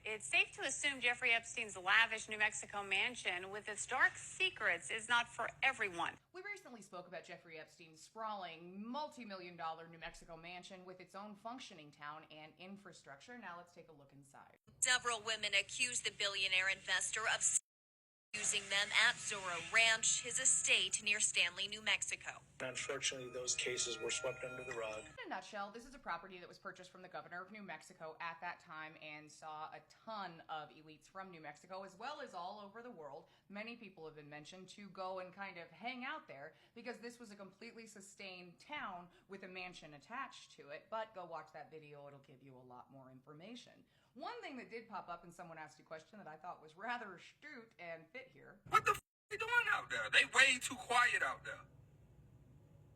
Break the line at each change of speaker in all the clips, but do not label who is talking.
It's safe to assume Jeffrey Epstein's lavish New Mexico mansion with its dark secrets is not for everyone.
We recently spoke about Jeffrey Epstein's sprawling, multi-million-dollar New Mexico mansion with its own functioning town and infrastructure. Now let's take a look inside.
Several women accuse the billionaire investor of using them at Zorro Ranch, his estate near Stanley, New Mexico.
Unfortunately, those cases were swept under the rug.
In a nutshell, this is a property that was purchased from the governor of New Mexico at that time and saw a ton of elites from New Mexico as well as all over the world. Many people have been mentioned to go and kind of hang out there because this was a completely sustained town with a mansion attached to it. But go watch that video, it'll give you a lot more information. One thing that did pop up and someone asked a question that I thought was rather astute and fit here.
What the f*** they doing out there? They way too quiet out there.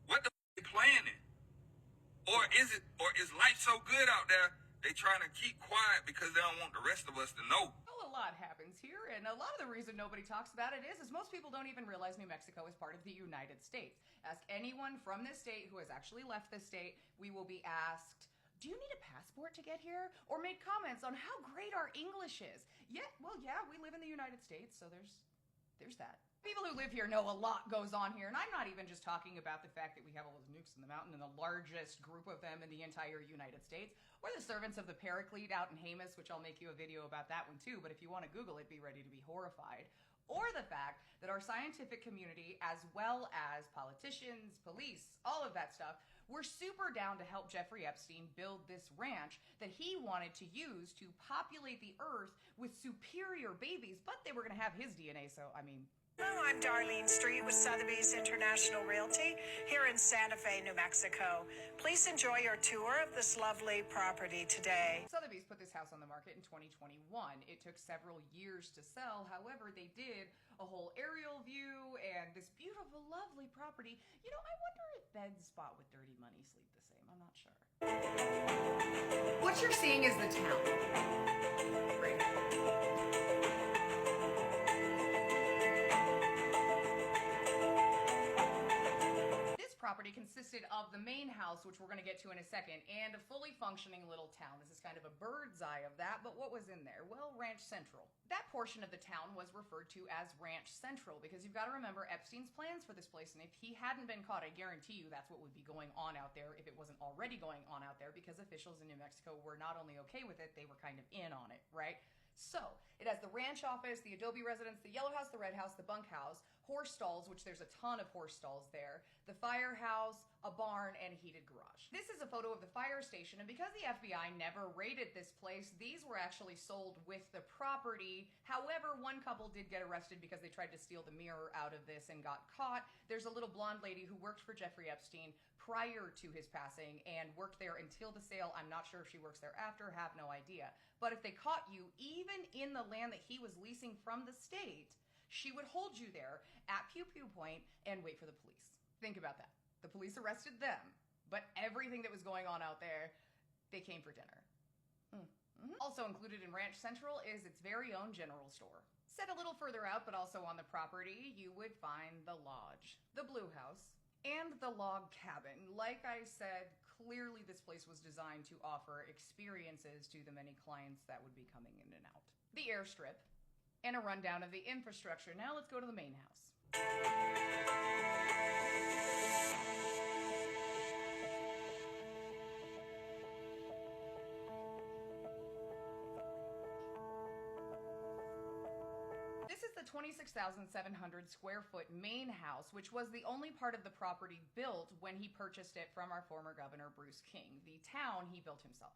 What the f*** they planning? Or is life so good out there, they trying to keep quiet because they don't want the rest of us to know?
Well, a lot happens here, and a lot of the reason nobody talks about it is most people don't even realize New Mexico is part of the United States. Ask anyone from this state who has actually left this state, we will be asked, do you need a passport to get here? Or make comments on how great our English is. Yeah, well, yeah, we live in the United States, so there's that. People who live here know a lot goes on here, and I'm not even just talking about the fact that we have all those nukes in the mountain and the largest group of them in the entire United States, or the servants of the Paraclete out in Hamas, which I'll make you a video about that one too, but if you want to Google it, be ready to be horrified. Or the fact that our scientific community, as well as politicians, police, all of that stuff, were super down to help Jeffrey Epstein build this ranch that he wanted to use to populate the earth with superior babies, but they were going to have his DNA, so, I mean...
Hello, I'm Darlene Street with Sotheby's International Realty here in Santa Fe, New Mexico. Please enjoy your tour of this lovely property today.
Sotheby's put this house on the market in 2021. It took several years to sell. However, they did a whole aerial view and this beautiful, lovely property. You know, I wonder if beds spot with dirty money sleep the same. I'm not sure. What you're seeing is the town. Right here. Property consisted of the main house, which we're going to get to in a second, and a fully functioning little town. This is kind of a bird's eye of that, but what was in there? Well, Ranch Central. That portion of the town was referred to as Ranch Central because you've got to remember Epstein's plans for this place, and if he hadn't been caught, I guarantee you that's what would be going on out there if it wasn't already going on out there, because officials in New Mexico were not only okay with it, they were kind of in on it, right? So, it has the ranch office, the adobe residence, the yellow house, the red house, the bunkhouse, horse stalls, which there's a ton of horse stalls there, the firehouse, a barn, and a heated garage. This is a photo of the fire station, and because the FBI never raided this place, these were actually sold with the property. However, one couple did get arrested because they tried to steal the mirror out of this and got caught. There's a little blonde lady who worked for Jeffrey Epstein prior to his passing and worked there until the sale. I'm not sure if she works there after, have no idea. But if they caught you, even in the land that he was leasing from the state, she would hold you there at Pew Pew Point and wait for the police. Think about that. The police arrested them, but everything that was going on out there, they came for dinner. Also included in Ranch Central is its very own general store. Set a little further out, but also on the property, you would find the lodge, the blue house, and the log cabin. Like I said, clearly this place was designed to offer experiences to the many clients that would be coming in and out. The airstrip, and a rundown of the infrastructure. Now let's go to the main house. This is the 26,700 square foot main house, which was the only part of the property built when he purchased it from our former governor, Bruce King. The town he built himself.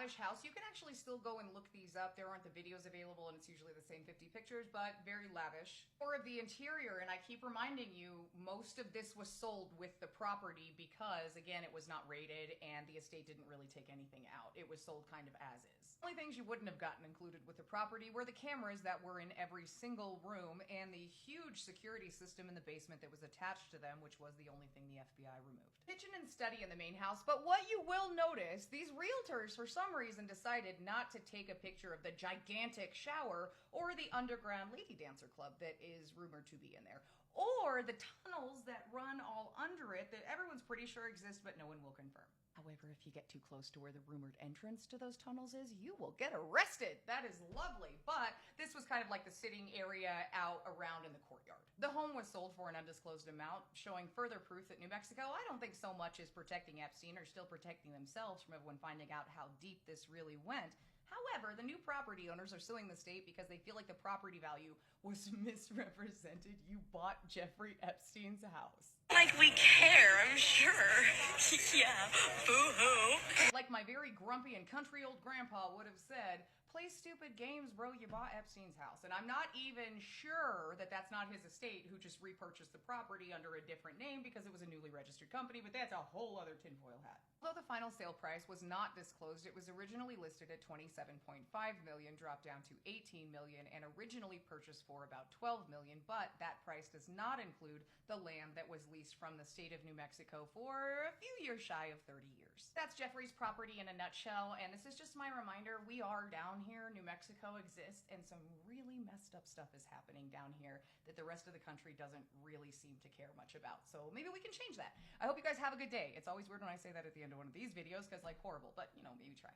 lavish house. You can actually still go and look these up. There aren't the videos available, and it's usually the same 50 pictures, but very lavish. Tour of the interior, and I keep reminding you, most of this was sold with the property because, again, it was not rated, and the estate didn't really take anything out. It was sold kind of as is. The only things you wouldn't have gotten included with the property were the cameras that were in every single room and the huge security system in the basement that was attached to them, which was the only thing the FBI removed. Kitchen and study in the main house, but what you will notice, these realtors for some reason decided not to take a picture of the gigantic shower or the underground lady dancer club that is rumored to be in there, or the tunnels that run all under it that everyone's pretty sure exist but no one will confirm. However, if you get too close to where the rumored entrance to those tunnels is, you will get arrested. That is lovely. But this was kind of like the sitting area out around in the courtyard. The home was sold for an undisclosed amount, showing further proof that New Mexico, I don't think so much is protecting Epstein or still protecting themselves from everyone finding out how deep this really went. However, the new property owners are suing the state because they feel like the property value was misrepresented. You bought Jeffrey Epstein's house.
Like we care, I'm sure. Yeah, boo-hoo.
Like my very grumpy and country old grandpa would have said, play stupid games, bro, you bought Epstein's house. And I'm not even sure that that's not his estate who just repurchased the property under a different name because it was a newly registered company, but that's a whole other tinfoil hat. Although the final sale price was not disclosed, it was originally listed at $27.5 million, dropped down to $18 million, and originally purchased for about $12 million, but that price does not include the land that was leased from the state of New Mexico for a few years shy of 30 years. That's Jeffrey's property in a nutshell, and this is just my reminder, we are down here, New Mexico exists, and some really messed up stuff is happening down here that the rest of the country doesn't really seem to care much about. So maybe we can change that. I hope you guys have a good day. It's always weird when I say that at the end of one of these videos because, like, horrible, but, you know, maybe try.